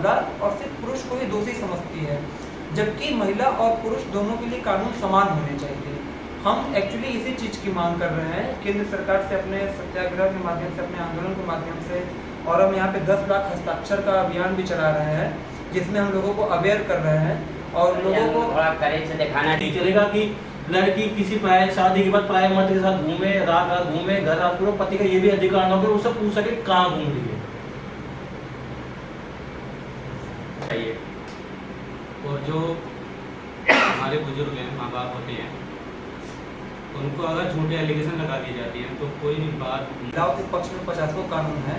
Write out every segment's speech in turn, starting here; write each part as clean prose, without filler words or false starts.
अबला और सिर्फ पुरुष को ही दोषी समझती है, जबकि महिला और पुरुष दोनों के लिए कानून समान होने चाहिए। हम एक्चुअली इसी चीज़ की मांग कर रहे हैं केंद्र सरकार से, अपने सत्याग्रह के माध्यम से, अपने आंदोलन के माध्यम से, और हम यहाँ पे 10 लाख हस्ताक्षर का अभियान भी चला रहे हैं, जिसमें हम लोगों को अवेयर कर रहे हैं और लोगों को थोड़ा करेक्ट से दिखाना नहीं चलेगा कि लड़की किसी पराये शादी के बाद पराये मर्द के साथ घूमे, रात रात घूमे, घर रात पूरा, पति का ये भी अधिकार ना हो कि उससे पूछ सके कहाँ घूम रही है। और जो हमारे बुजुर्ग हैं, माँ बाप होते हैं, उनको अगर झूठे एलिगेशन लगा दी जाती है तो कोई भी बात। महिलाओं के पक्ष में 50 कानून है,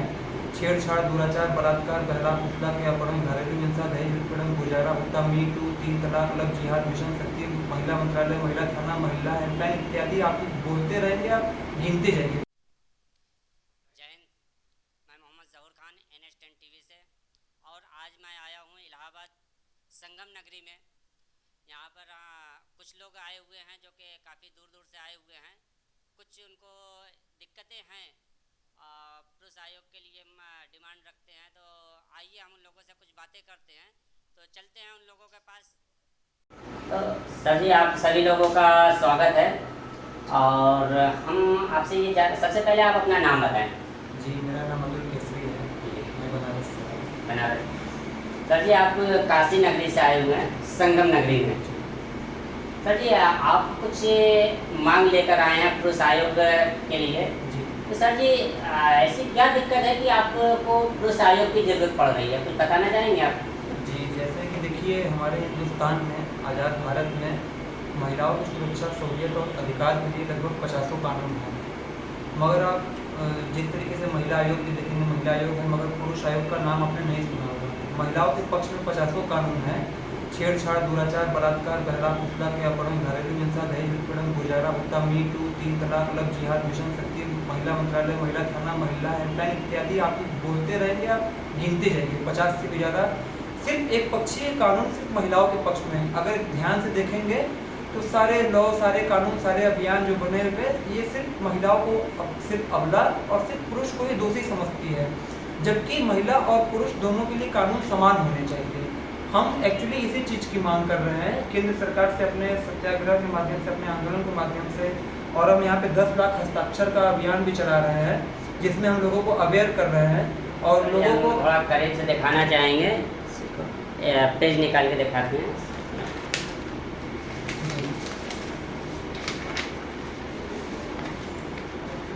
छेड़छाड़, दुराचार, बलात्कार, बहला फुसला के अपहरण, घरेलू हिंसा, दहेज उत्पीड़न, गुजारा भत्ता, मी टू, 3 तलाक, लव जिहाद, मिशन शक्ति, महिला मंत्रालय, महिला थाना, महिला हेल्पलाइन इत्यादि। आप बोलते रहेंगे, आप गिनते जाएंगे। जय हिंद, मैं मोहम्मद ज़हूर खान NH10 TV से, और आज मैं आया हूँ इलाहाबाद संगम नगरी में। यहाँ पर कुछ लोग आए हुए हैं जो कि काफ़ी दूर दूर से आए हुए हैं। कुछ उनको दिक्कतें हैं, पुरुष आयोग के लिए डिमांड रखते हैं। तो आइए हम उन लोगों से कुछ बातें करते हैं, तो चलते हैं उन लोगों के पास। तो सर जी, आप सभी लोगों का स्वागत है, और हम आपसे ये सबसे पहले आप अपना नाम बताएं। जी, मेरा नाम अतुल केसरी है, मैं बनारस से हूँ। बनारस। सर जी, आप काशी नगरी से आए हुए हैं, संगम नगरी में। सर जी, आप कुछ मांग लेकर आए हैं पुरुष आयोग के लिए। जी, तो सर जी, ऐसी क्या दिक्कत है कि आपको पुरुष आयोग की ज़रूरत पड़ रही है, कुछ बताना चाहेंगे आप? जी, जैसे कि देखिए, हमारे हिंदुस्तान में, आज़ाद भारत में महिलाओं की सुरक्षा, सहूलियत और अधिकार के लिए लगभग 50 कानून हैं। मगर आप जिस तरीके से महिला आयोग भी देखेंगे, महिला आयोग है, मगर पुरुष आयोग का नाम आपने नहीं सुना होगा। महिलाओं के पक्ष में 50 कानून हैं, छेड़छाड़, दुराचार, बलात्कार, बहला फुसला के अपहरण, घरेलू हिंसा, दहेज उत्पीड़न, गुजारा भत्ता, मी टू, 3 तलाक, लव जिहाद, मिशन शक्ति, महिला मंत्रालय, महिला थाना, महिला हेल्पलाइन इत्यादि। आप बोलते रहेंगे, आप गिनते जाएंगे, 50 से भी ज़्यादा सिर्फ एक पक्षीय कानून सिर्फ महिलाओं के पक्ष में। अगर ध्यान से देखेंगे तो सारे लॉ, सारे कानून, सारे अभियान जो बने हुए, ये सिर्फ महिलाओं को सिर्फ अबला और सिर्फ पुरुष को ही दोषी समझती है, जबकि महिला और पुरुष दोनों के लिए कानून समान होने चाहिए। हम एक्चुअली इसी चीज़ की मांग कर रहे हैं केंद्र सरकार से, अपने सत्याग्रह के माध्यम से, अपने आंदोलन के माध्यम से, और हम यहाँ पे 10 लाख हस्ताक्षर का अभियान भी चला रहे हैं, जिसमें हम लोगों को अवेयर कर रहे हैं और लोगों को थोड़ा करेक्ट से दिखाना चाहेंगे, पेज निकाल के दिखाते हैं।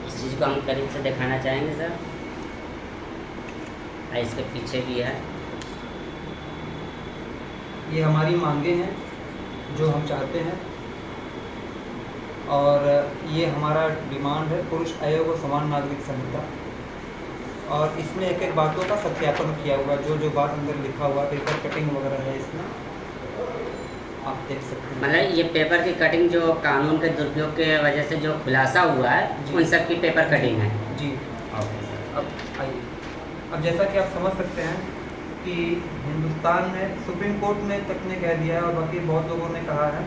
इस चीज़ को हम करीब से दिखाना चाहेंगे सर। इसके पीछे भी है। ये हमारी मांगे हैं जो हम चाहते हैं, और ये हमारा डिमांड है पुरुष आयोग और समान नागरिक संहिता, और इसमें एक एक बातों का सत्यापन किया हुआ, जो जो बात अंदर लिखा हुआ, पेपर कटिंग वगैरह है इसमें, आप देख सकते हैं। मतलब ये पेपर की कटिंग जो कानून के दुरुपयोग के वजह से जो खुलासा हुआ है, उन सब की पेपर कटिंग है। जी, अब आइए, अब जैसा कि आप समझ सकते हैं कि हिंदुस्तान में सुप्रीम कोर्ट ने तक ने कह दिया है, और बाकी बहुत लोगों ने कहा है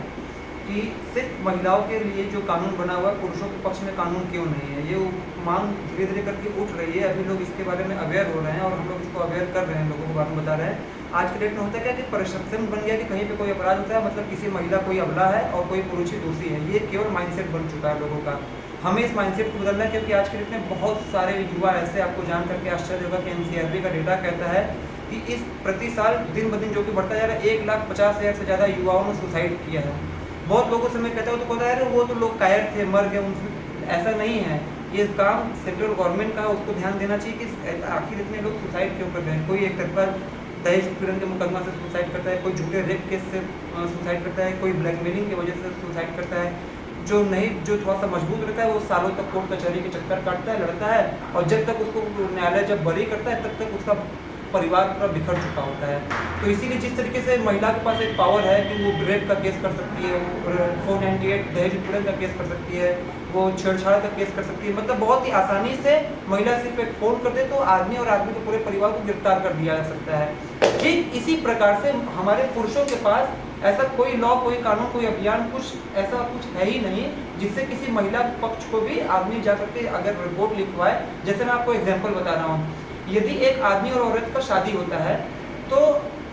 कि सिर्फ महिलाओं के लिए जो कानून बना हुआ है, पुरुषों के पक्ष में कानून क्यों नहीं है। ये मांग धीरे धीरे करके उठ रही है, अभी लोग इसके बारे में अवेयर हो रहे हैं, और हम लोग इसको अवेयर कर रहे हैं, लोगों को बारे में बता रहे हैं। आज के डेट में होता है क्या कि परसेप्शन बन गया कि कहीं पे कोई अपराध होता है, मतलब किसी महिला कोई अबला है और कोई पुरुष ही दोषी है। ये केवल माइंडसेट बन चुका है लोगों का। हमें इस माइंडसेट को बदलना है, क्योंकि आज के डेट में बहुत सारे युवा ऐसे, आपको जान करके आश्चर्य होगा कि NCRB का डेटा कहता है कि इस प्रति साल दिन ब दिन जो कि बढ़ता जा रहा है, 1,50,000 से ज़्यादा युवाओं ने सुसाइड किया है। बहुत लोगों से मैं कहता हूँ तो कहता है वो तो लोग कायर थे, मर गए, उनसे ऐसा नहीं है। ये काम सेंट्रल गवर्नमेंट का, उसको ध्यान देना चाहिए कि आखिर इतने लोग सुसाइड क्यों कर रहे हैं। कोई एक तरफा दहेज उत्पीड़न के मुकदमा से सुसाइड करता है, कोई झूठे रेप केस से सुसाइड करता है, कोई ब्लैकमेलिंग की वजह से सुसाइड करता है। जो थोड़ा सा मजबूत रहता है वो सालों तक कोर्ट कचहरी के चक्कर काटता है, लड़ता है, और जब तक उसको न्यायालय जब बरी करता है तब तक उसका परिवार पूरा बिखर चुका होता है। तो इसीलिए जिस तरीके से महिला के पास एक पावर है कि वो रेप का केस कर सकती है, वो 498 दहेज उत्पीड़न का केस कर सकती है, वो छेड़छाड़ का केस कर सकती है, मतलब बहुत ही आसानी से महिला सिर्फ एक फ़ोन कर दे तो आदमी और आदमी के पूरे परिवार को गिरफ्तार कर दिया जा सकता है। ठीक इसी प्रकार से हमारे पुरुषों के पास ऐसा कोई लॉ, कोई कानून, कोई अभियान, ऐसा कुछ है ही नहीं जिससे किसी महिला पक्ष को भी आदमी जा करके अगर रिपोर्ट लिखवाए। जैसे मैं आपको एग्जाम्पल बता रहा हूँ, यदि एक आदमी और औरत का शादी होता है तो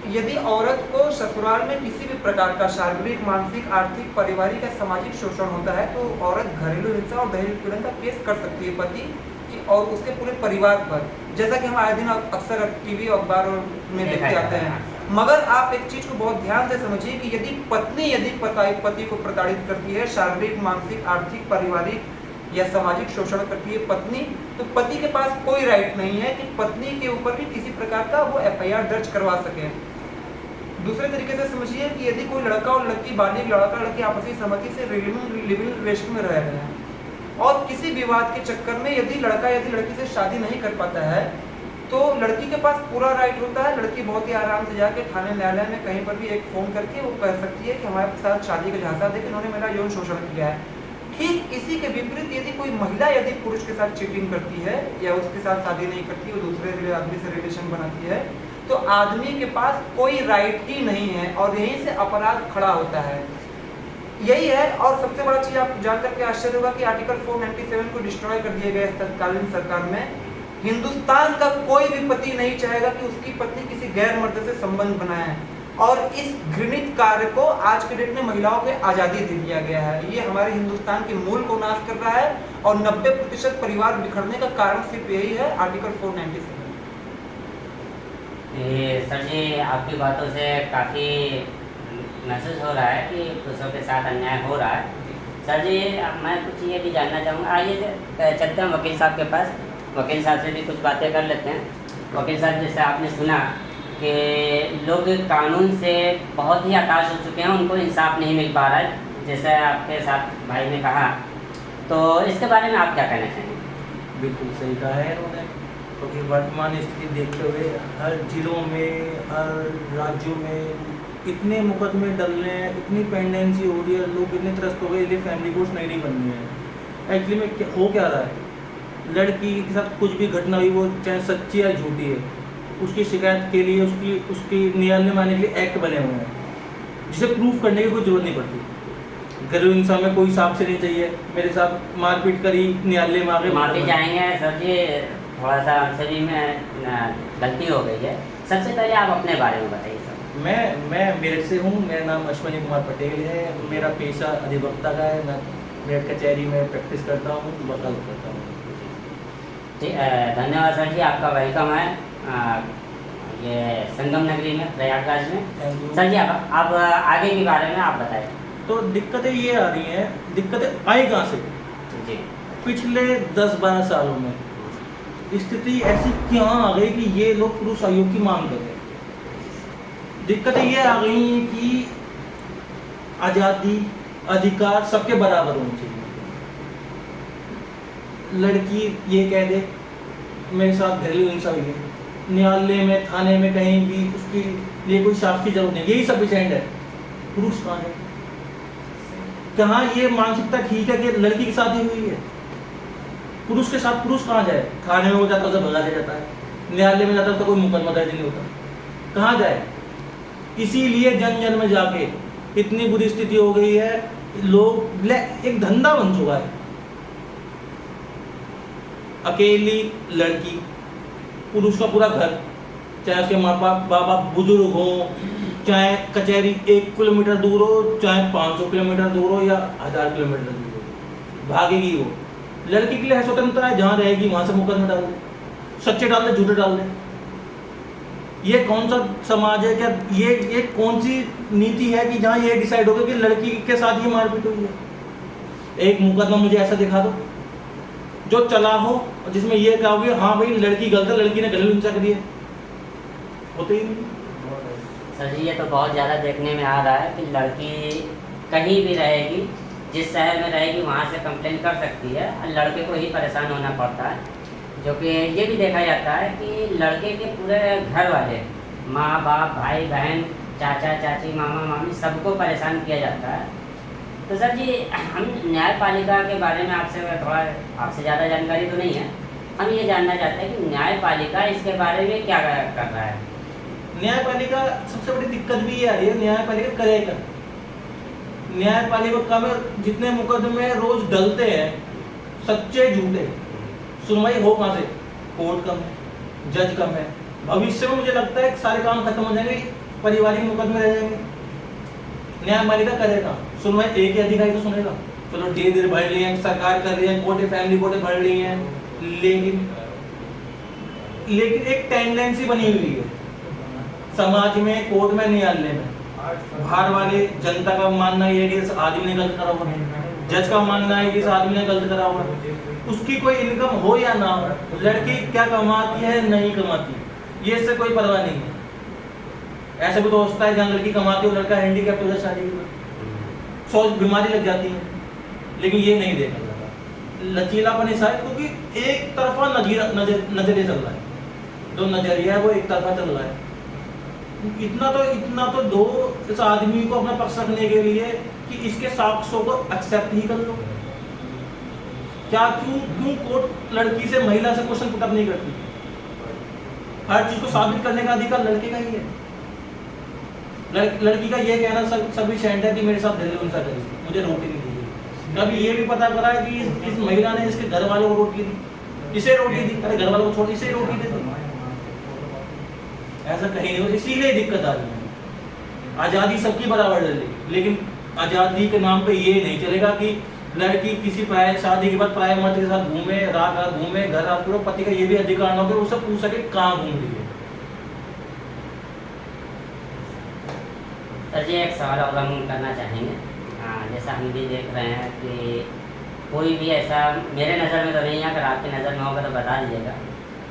यदि औरत को ससुराल में किसी भी प्रकार का शारीरिक, मानसिक, आर्थिक, पारिवारिक या सामाजिक शोषण होता है तो औरत घरेलू हिंसा और दहेज उत्पीड़न का केस कर सकती है पति की और उसके पूरे परिवार पर, जैसा कि हम आए दिन अक्सर टीवी और अखबार में देखते आते हैं। मगर आप एक चीज को बहुत ध्यान से समझिए कि यदि पत्नी पति को प्रताड़ित करती है, शारीरिक, मानसिक, आर्थिक, पारिवारिक या सामाजिक शोषण करती है पत्नी, तो पति के पास कोई राइट नहीं है कि पत्नी के ऊपर भी किसी प्रकार का वो FIR दर्ज करवा सके। दूसरे तरीके से समझिए कि यदि कोई लड़का और लड़की, बालिग लड़का लड़की आपसी सहमति से लिविंग रिलेशन में रह रहे हैं और किसी विवाद के चक्कर में यदि लड़की से शादी नहीं कर पाता है तो लड़की के पास पूरा राइट होता है। लड़की बहुत ही आराम से जाके थाने, न्यायालय में कहीं पर भी एक फ़ोन करके वो कह सकती है कि हमारे साथ शादी का झांसा दे कि इन्होंने मेरा यौन शोषण किया है। ठीक इसी के विपरीत यदि कोई महिला यदि पुरुष के साथ चीटिंग करती है या उसके साथ शादी नहीं करती, वो दूसरे आदमी से रिलेशन बनाती है, तो आदमी के पास कोई राइट ही नहीं है और यहीं से अपराध खड़ा होता है। यही है। और सबसे बड़ा चीज़ आप जानकर के आश्चर्य होगा कि आर्टिकल 497 को डिस्ट्रॉय कर दिया गया तत्कालीन सरकार में। हिंदुस्तान का कोई भी पति नहीं चाहेगा कि उसकी पत्नी किसी गैर मर्द से संबंध बनाए और इस घृणित कार्य को आज के डेट में महिलाओं को आज़ादी दे दिया गया है। ये हमारे हिंदुस्तान के मूल को नाश कर रहा है और 90% परिवार बिखरने का कारण सिर्फ यही है, आर्टिकल 497। सर जी, आपकी बातों से काफ़ी महसूस हो रहा है कि पुरुषों के साथ अन्याय हो रहा है। सर जी, मैं कुछ ये भी जानना चाहूँगा, आइए चलते हैं वकील साहब के पास, वकील साहब से भी कुछ बातें कर लेते हैं। वकील साहब, जैसे आपने सुना कि लोग कानून से बहुत ही हताश हो चुके हैं, उनको इंसाफ नहीं मिल पा रहा है, जैसे आपके साथ भाई ने कहा, तो इसके बारे में आप क्या कहना चाहेंगे? बिल्कुल सही कहा है उन्होंने, क्योंकि वर्तमान स्थिति देखते हुए हर जिलों में, हर राज्यों में इतने मुकदमे डल रहे हैं, इतनी पेंडेंसी हो रही है, लोग इतने त्रस्त हो गए, इसलिए फैमिली कोर्ट नहीं बननी है। एक्चुअली में हो क्या रहा है, लड़की के साथ कुछ भी घटना हुई, वो चाहे सच्ची या झूठी है, उसकी शिकायत के लिए उसकी न्यायालय में आने के लिए एक्ट बने हुए हैं, जिसे प्रूफ करने की कोई जरूरत नहीं पड़ती। घरेलू हिंसा में कोई साक्ष्य नहीं चाहिए, मेरे साथ मारपीट करी, न्यायालय में आगे माफी चाहेंगे सर जी, थोड़ा सा हमसे भी में गलती हो गई है। सबसे पहले आप अपने बारे में बताइए सर। मैं मेरठ से हूँ, मेरा नाम अश्विनी कुमार पटेल है, मेरा पेशा अधिवक्ता का है, मैं मेरठ कचहरी में प्रैक्टिस करता हूँ, वकालत करता हूँ। ठीक, धन्यवाद सर जी, आपका वेलकम है ये संगम नगरी में, प्रयागराज में। सर जी, आप आगे के बारे में आप बताएं। तो दिक्कतें ये आ रही हैं, दिक्कतें आई कहाँ से? जी, पिछले 10-12 सालों में स्थिति ऐसी क्या आ गई कि ये लोग पुरुष आयोग की मांग कर रहे हैं। दिक्कतें ये आ गई हैं कि आज़ादी, अधिकार सबके बराबर होने चाहिए। लड़की ये कह दे मेरे साथ घरेलू हिंसा हुई है, न्यायालय में, थाने में, कहीं भी उसके लिए कोई साक्ष्य की जरूरत नहीं, यही सफिशिएंट है। पुरुष कहाँ है? कहाँ ये मानसिकता ठीक है कि लड़की की शादी हुई है, पुरुष के साथ पुरुष कहाँ जाए? थाने में वो जाता है, उसे भगा दिया जाता है, न्यायालय में जाता है तो कोई मुकदमा दर्ज नहीं होता, कहाँ जाए? इसीलिए जन जन में जाके इतनी बुरी स्थिति हो गई है, लोग एक धंधा बन चुका है। अकेली लड़की, पुरुष का पूरा घर, चाहे उसके माँ बाप बुजुर्ग हो, चाहे कचहरी 1 किलोमीटर दूर हो, चाहे 500 किलोमीटर दूर हो या 1000 किलोमीटर दूर हो, भागेगी वो। लड़की के लिए है स्वतंत्रता है, जहाँ रहेगी वहाँ से मुकदमा डाल दे, सच्चे डाल दे, झूठे डाल दे। ये कौन सा समाज है? क्या ये कौन सी नीति है कि जहाँ ये डिसाइड होगा कि लड़की के साथ ही मारपीट हुई है? एक मुकदमा मुझे ऐसा दिखा दो जो चला हो जिसमें ये कहोगे हाँ भाई लड़की गलत है, लड़की ने घरेलू हिंसा करी है, होते ही नहीं। सर जी, ये तो बहुत ज़्यादा देखने में आ रहा है कि लड़की कहीं भी रहेगी, जिस शहर में रहेगी वहाँ से कंप्लेन कर सकती है, और लड़के को ही परेशान होना पड़ता है। जो कि ये भी देखा जाता है कि लड़के के पूरे घर वाले, माँ बाप, भाई बहन, चाचा चाची, मामा मामी, सबको परेशान किया जाता है। तो सर जी, हम न्यायपालिका के बारे में आपसे ज़्यादा जानकारी तो नहीं है, हम ये जानना चाहते हैं कि न्यायपालिका इसके बारे में क्या कर रहा है? न्यायपालिका सबसे बड़ी दिक्कत भी ये आ रही है, न्यायपालिका करेगा। न्यायपालिका में जितने मुकदमे रोज डलते हैं, सच्चे झूठे, सुनवाई हो कहाँ से? कोर्ट कम है, जज कम है, भविष्य में मुझे लगता है कि सारे काम खत्म हो जाएंगे, पारिवारिक मुकदमे रह जाएंगे, न्यायपालिका करेगा सुनवाई, एक ही अधिकारी तो सुनेगा। चलो धीरे धीरे बढ़ रही है, सरकार कर रही है, कोर्टें फैमिली कोर्टें बढ़ रही हैं, लेकिन एक टेंडेंसी बनी हुई है समाज में, कोर्ट में, न्यायालय में, बाहर वाले जनता का मानना ये है कि इस आदमी ने गलत करा हुआ है, जज का मानना है कि इस आदमी ने गलत करा हुआ है। उसकी कोई इनकम हो या ना हो, लड़की क्या कमाती है नहीं कमाती, ये इससे कोई परवाह नहीं है। ऐसा भी तो होता है जहाँ लड़की कमाती है, लड़का हैंडीकैप्ट हो जाए शादी के बाद, सोच बीमारी लग जाती है, लेकिन ये नहीं देखा जाता। लचीलापन ऐसा है क्योंकि एक तरफा नजरिया चल रहा है, जो नजरिया है वो एक तरफा चल रहा है। इतना तो दो इस आदमी को अपना पक्ष रखने के लिए कि इसके साक्ष्यों को एक्सेप्ट ही कर लो। क्या क्यों कोर्ट लड़की से, महिला से क्वेश्चन पुट अप नहीं करती? हर चीज को साबित करने का अधिकार लड़के का ही है। लड़की का ये कहना सफिशिएंट है कि मेरे साथ दिल उनसा करी, मुझे रोटी नहीं दी। कभी ये भी पता करा है कि इस महिला ने इसके घर वालों को रोटी दी, इसे रोटी दी, अरे घर वालों को छोड़ इसे रोटी दे दी, ऐसा कहीं नहीं हो। इसीलिए दिक्कत आ रही है। आज़ादी सबकी बराबर है, लेकिन आज़ादी के नाम पे ये नहीं चलेगा कि लड़की किसी प्राय शादी के बाद प्राय मर्द के साथ घूमे, रात रात घूमे, घर रात पूरा, पति का ये भी अधिकार ना हो कि उसे पूछ सके कहाँ घूम रही है। सर जी एक सवाल और हम करना चाहेंगे। जैसा हम भी देख रहे हैं कि कोई भी ऐसा, मेरे नज़र में तो नहीं है, अगर आपकी नज़र में होगा तो बता दीजिएगा,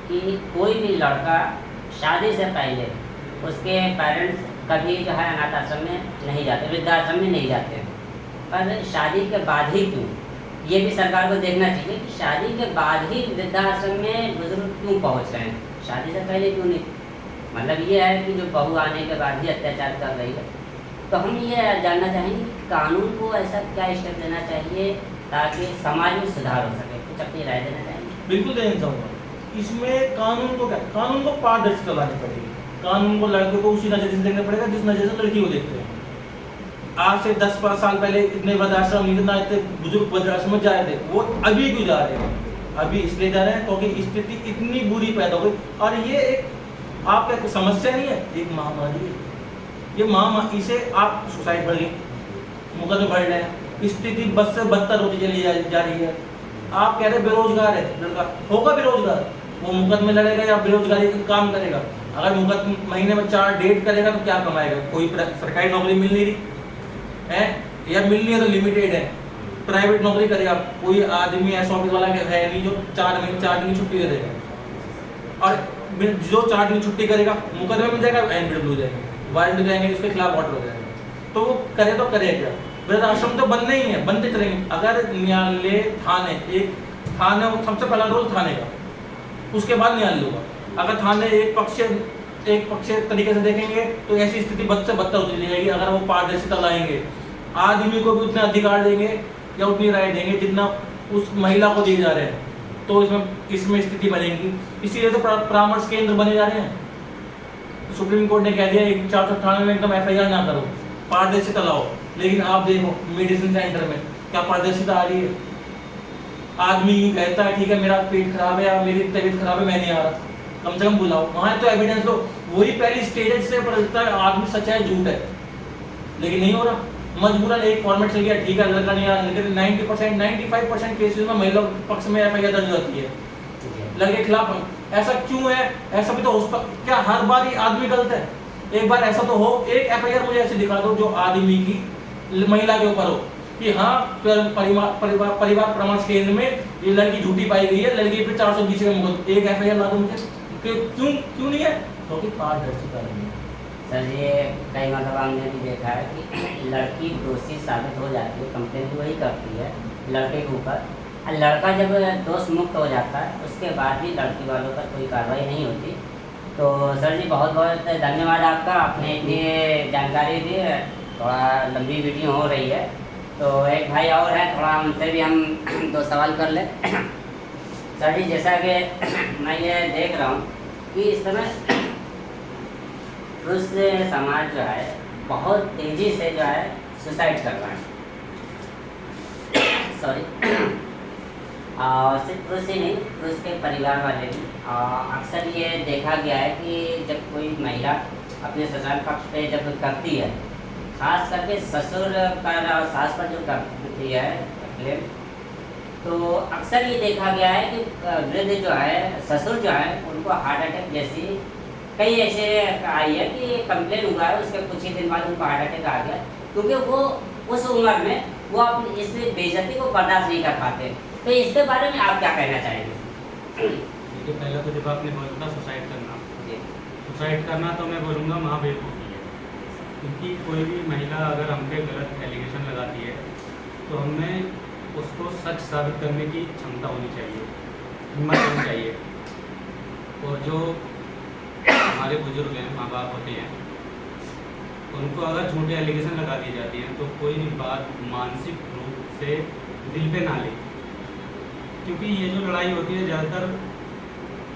कि कोई भी लड़का शादी से पहले उसके पेरेंट्स कभी जो है अनाथ आश्रम में नहीं जाते, वृद्धाश्रम में नहीं जाते, पर शादी के बाद ही क्यों? ये भी सरकार को देखना चाहिए कि शादी के बाद ही वृद्धाश्रम में बुजुर्ग क्यों पहुंच रहे हैं, शादी से पहले क्यों नहीं? मतलब ये है कि जो बहू आने के बाद ही अत्याचार कर रही है। तो हम ये जानना चाहेंगे कि कानून को ऐसा क्या स्टेप लेना चाहिए ताकि समाज में सुधार हो सके, कुछ अपनी राय देना चाहेंगे? बिल्कुल देना चाहूँगा। इसमें कानून को क्या, कानून को पारदर्शिता लानी पड़ेगी। कानून को लड़के को उसी नजर से देखना पड़ेगा जिस नजर से लड़की को देखते हैं। आज से 10-5 साल पहले इतने वृद्धाश्रम इतने बुजुर्ग वृद्धाश्रम में जाए थे, वो अभी क्यों जा रहे हैं? अभी इसलिए जा रहे हैं क्योंकि स्थिति इतनी बुरी पैदा हो गई। और ये एक आपका समस्या नहीं है, एक महामारी है। ये महामारी से आप सुसाइड बढ़ गई, मुकदमे बढ़ रहे हैं, स्थिति बद से बदतर होती चली जा रही है। आप कह रहे बेरोजगार है लड़का, होगा बेरोजगार, वो मुकदमे लड़ेगा या बेरोजगारी का काम करेगा? अगर मुकदमे महीने में 4 डेट करेगा तो क्या कमाएगा? कोई सरकारी नौकरी मिल नहीं रही है, या मिल रही है तो लिमिटेड है, प्राइवेट नौकरी करेगा। कोई आदमी ऐसा ऑफिस वाला है नहीं जो 4 दिन की छुट्टी दे देगा। और जो 4 दिन की छुट्टी करेगा मुकदमे मिल जाएगा, NPW हो जाएंगे, वारंट हो जाएंगे, उसके खिलाफ ऑर्डर हो जाएगा। तो वो करे तो करे क्या? वृद्धाश्रम तो बनने ही है, बनते चलेंगे। अगर न्यायालय, थाने सबसे पहला रोल थाने का, उसके बाद न्यायालय होगा। अगर थाने एक पक्ष तरीके से देखेंगे तो ऐसी स्थिति बद से बदतर होती जाएगी। अगर वो पारदर्शिता लाएंगे, आदमी को भी उतने अधिकार देंगे या उतनी राय देंगे जितना उस महिला को दिए जा रहे हैं, तो इसमें स्थिति बनेगी। इसीलिए तो परामर्श केंद्र बने जा रहे हैं। सुप्रीम कोर्ट ने कह दिया 498 में एकदम FIR ना करो, पारदर्शिता लाओ। लेकिन आप देखो मेडिसिन सेंटर में क्या पारदर्शिता आ रही है? आदमी यूँ कहता है ठीक है मेरा पेट खराब है या मेरी तबीयत खराब है, मैं नहीं आ रहा, कम से कम बुलाओ। वहाँ तो एविडेंस लो, वही पहली स्टेज है जिससे पता चलता है आदमी सच्चा है झूठ है। लेकिन नहीं हो रहा, मजबूरन एक फॉर्मेट चल गया, ठीक है लड़का नहीं आ रहा। लेकिन 90% 95% केसेस में महिला पक्ष में FIR दर्ज होती है लड़के के खिलाफ। ऐसा क्यों है? ऐसा भी तो हो सकता, क्या हर बार ही आदमी गलत है? एक बार ऐसा तो हो, एक FIR मुझे ऐसे दिखा दो जो आदमी की महिला के ऊपर हो कि हाँ परिवार परामर्श केंद्र में ये लड़की झूठी पाई गई है, लड़की पे 420 का मुकदमा, एक FIR ला दो मुझे। क्यों नहीं है? क्योंकि पारदर्शिता नहीं है। सर ये कई मतलब हमने भी देखा है कि लड़की दोषी साबित हो जाती है, कंप्लेन भी वही करती है लड़के के ऊपर, और लड़का जब दोष मुक्त हो जाता है उसके बाद भी लड़की वालों पर कोई कार्रवाई नहीं होती। तो सर जी बहुत बहुत धन्यवाद आपका, आपने इतनी जानकारी दी। थोड़ा लंबी वीडियो हो रही है, तो एक भाई और है, थोड़ा उनसे भी हम 2 सवाल कर लें। सर जी जैसा कि मैं ये देख रहा हूँ कि इस समय पुरुष समाज जो है बहुत तेज़ी से जो है सुसाइड कर रहा है, सॉरी। सिर्फ पुरुष ही नहीं, पुरुष के परिवार वाले भी। अक्सर ये देखा गया है कि जब कोई महिला अपने ससुराल पक्ष पे जब करती है, खास करके ससुर पर और सास पर जो करती है क्लेम, तो अक्सर ये देखा गया है कि वृद्ध जो है, ससुर जो है, उनको हार्ट अटैक जैसी कई ऐसे आई है कि कंप्लेन हुआ है, उसके कुछ ही दिन बाद उनको हार्ट अटैक आ गया, क्योंकि वो उस उम्र में वो अपनी इस बेइज्जती को बर्दाश्त नहीं कर पाते। तो इसके बारे में आप क्या कहना चाहेंगे? देखिए, पहला तो जब आपने बोला था सुसाइड करना, जी सुसाइड करना तो मैं बोलूँगा महाबेवकूफ़ी है, क्योंकि कोई भी महिला अगर हम पे गलत एलिगेशन लगाती है तो हमें उसको सच साबित करने की क्षमता होनी चाहिए, हिम्मत होनी चाहिए। और जो हमारे बुजुर्ग हैं, माँ बाप होते हैं, उनको अगर झूठे एलिगेशन लगा दी जाती हैं तो कोई भी बात मानसिक रूप से दिल पे ना ले, क्योंकि ये जो लड़ाई होती है ज़्यादातर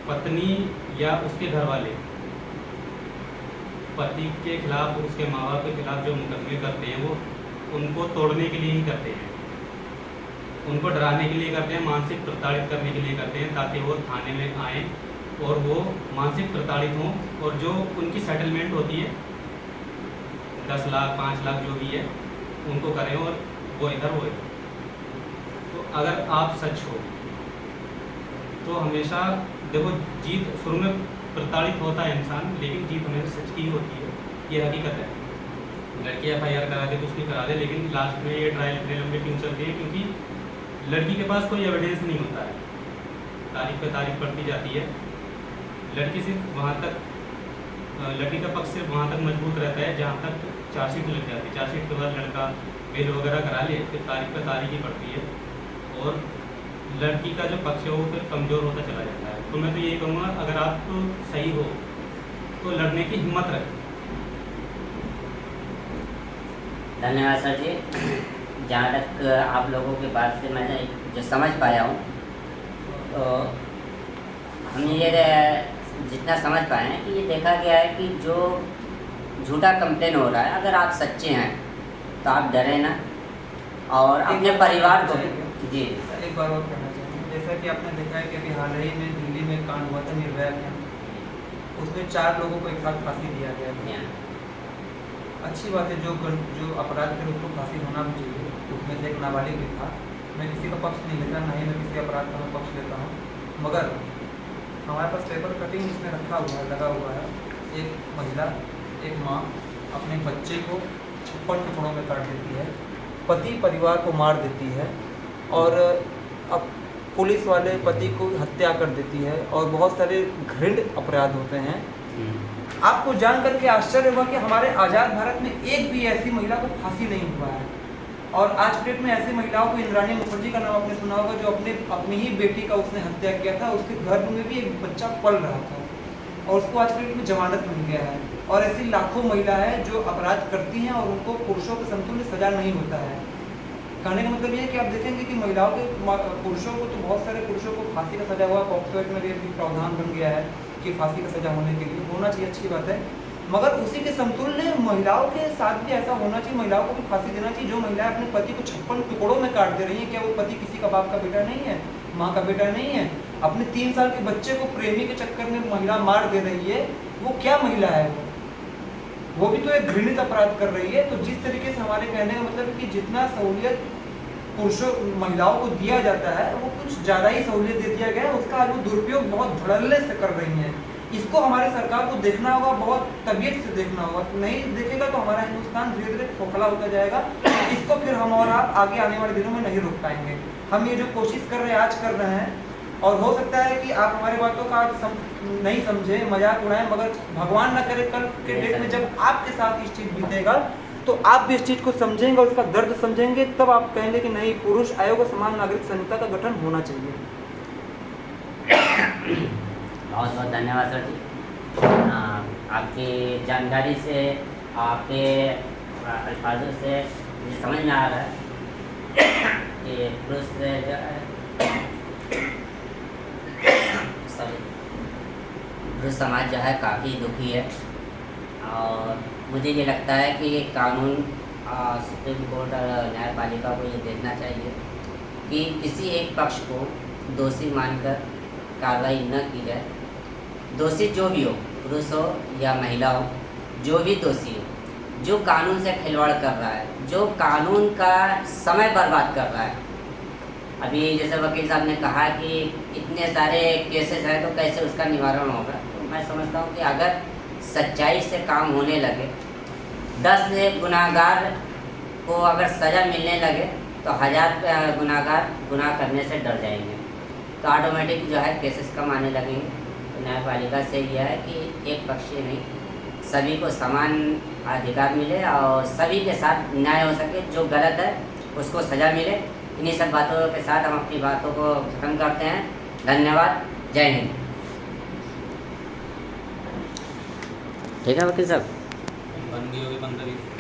पत्नी या उसके घर वाले पति के खिलाफ, उसके माँ बाप के खिलाफ जो मुकदमे करते हैं वो उनको तोड़ने के लिए ही करते हैं, उनको डराने के लिए करते हैं, मानसिक प्रताड़ित करने के लिए करते हैं, ताकि वो थाने में आएँ और वो मानसिक प्रताड़ित हों और जो उनकी सेटलमेंट होती है 10 लाख 5 लाख जो भी है उनको करें और वो इधर वो इधर। तो अगर आप सच हो तो हमेशा देखो, जीत शुरू में प्रताड़ित होता है इंसान, लेकिन जीत हमेशा सच की होती है, ये हकीकत है। लड़की FIR करा दे, कुछ भी करा दे, लेकिन लास्ट में ये ट्रायल इतने लंबे क्यों चलती है? क्योंकि लड़की के पास कोई एविडेंस नहीं होता है, तारीख पे तारीख पड़ती जाती है। लड़की सिर्फ वहाँ तक, लड़की का पक्ष सिर्फ वहाँ तक मजबूत रहता है जहाँ तक चार्जशीट लग जाती है। चार्जशीट के बाद लड़का बेल वगैरह करा ले, फिर तारीख पे तारीख ही पड़ती है और लड़की का जो पक्ष है वो फिर कमज़ोर होता चला जाता है। तो मैं तो यही कहूँगा, अगर आप तो सही हो तो लड़ने की हिम्मत रखें। धन्यवाद सर जी। जहाँ तक आप लोगों की बात से मैं जो समझ पाया हूँ, तो हम ये जितना समझ पाए हैं कि ये देखा गया है कि जो झूठा कंप्लेन हो रहा है, अगर आप सच्चे हैं तो आप डरे ना और अपने परिवार को जी। एक बार और कहना चाहेंगे, जैसा कि आपने देखा है कि अभी हाल ही में दिल्ली में एक कांड हुआ था निर्भया का, उसमें 4 लोगों को एक साथ फांसी दिया गया था। अच्छी बात है, जो अपराध करे उसको फांसी होना भी चाहिए। उसमें से एक नाबालिग भी था। मैं किसी का पक्ष नहीं लेता, ना ही मैं किसी अपराध का मैं पक्ष लेता हूँ, मगर हमारे पास पेपर कटिंग इसमें रखा हुआ है, लगा हुआ है। एक महिला, एक माँ अपने बच्चे को 56 टुकड़ों में काट देती है, पति परिवार को मार देती है और अब पुलिस वाले पति को हत्या कर देती है और बहुत सारे घृणित अपराध होते हैं। आपको जान करके आश्चर्य होगा कि हमारे आज़ाद भारत में एक भी ऐसी महिला को फांसी नहीं हुआ है। और आज के डेट में ऐसी महिलाओं को, इंद्राणी मुखर्जी का नाम आपने सुना होगा, जो अपनी ही बेटी का उसने हत्या किया था। उसके गर्भ में भी एक बच्चा पल रहा था और उसको आज के डेट में जमानत मिल गया है। और ऐसी लाखों महिला है जो अपराध करती हैं और उनको पुरुषों के समतुल्य सजा नहीं होता है। कहने का मतलब ये है कि आप देखेंगे कि महिलाओं के, पुरुषों को तो बहुत सारे पुरुषों को फांसी का सजा हुआ, पॉक्सो एक्ट में भी प्रावधान बन गया है कि फांसी का सजा होने के लिए होना चाहिए, अच्छी बात है। मगर उसी के समतुल्य महिलाओं के साथ भी ऐसा होना चाहिए, महिलाओं को भी फांसी देना चाहिए। जो महिलाएं अपने पति को 56 टुकड़ों में काट दे रही हैं, क्या वो पति किसी का बाप का बेटा नहीं है, माँ का बेटा नहीं है? अपने 3 साल के बच्चे को प्रेमी के चक्कर में महिला मार दे रही है, वो क्या महिला है? वो भी तो एक घृणित अपराध कर रही है। तो जिस तरीके से हमारे कहने का मतलब है कि जितना सहूलियत पुरुषों महिलाओं को दिया जाता है, वो कुछ ज़्यादा ही सहूलियत दे दिया गया है। उसका आज वो दुरुपयोग बहुत धड़ल्ले से कर रही हैं। इसको हमारे सरकार को देखना होगा, बहुत तबीयत से देखना होगा। नहीं देखेगा तो हमारा हिंदुस्तान धीरे धीरे खोखला होता जाएगा। इसको फिर हम और आप आगे आने वाले दिनों में नहीं रोक पाएंगे। हम ये जो कोशिश कर रहे हैं, आज कर रहे हैं, और हो सकता है कि आप हमारी बातों का नहीं समझे, मजाक उड़ाएं, मगर भगवान न करे कल के डेट में जब आपके साथ इस चीज़ बीतेगा तो आप भी इस चीज़ को समझेंगे और उसका दर्द समझेंगे। तब आप कहेंगे कि नहीं, पुरुष आयोग और समान नागरिक संहिता का गठन होना चाहिए। बहुत बहुत धन्यवाद सर जी। आपकी जानकारी से, आपके अल्फाजों से मुझे समझ में आ रहा है कि पुरुष जो है पुरुष समाज जो है काफ़ी दुखी है। और मुझे ये लगता है कि ये कानून, सुप्रीम कोर्ट और न्यायपालिका को ये देखना चाहिए कि किसी एक पक्ष को दोषी मानकर कार्रवाई न की जाए। दोषी जो भी हो, पुरुष हो या महिला हो, जो भी दोषी हो, जो कानून से खिलवाड़ कर रहा है, जो कानून का समय बर्बाद कर रहा है। अभी जैसे वकील साहब ने कहा कि इतने सारे केसेस हैं तो कैसे उसका निवारण होगा। तो मैं समझता हूँ कि अगर सच्चाई से काम होने लगे, 10 गुनाहगार को अगर सज़ा मिलने लगे तो 1000 गुनाहगार गुनाह करने से डर जाएंगे, तो ऑटोमेटिक जो है केसेस कम आने लगेंगे। तो न्यायपालिका से यह है कि एक पक्षीय नहीं, सभी को समान अधिकार मिले और सभी के साथ न्याय हो सके। जो गलत है उसको सज़ा मिले। इन्हीं सब बातों के साथ हम अपनी बातों को ख़त्म करते हैं। धन्यवाद। जय हिंद। ठीक है वकील साहब। बन गई होगी 15-20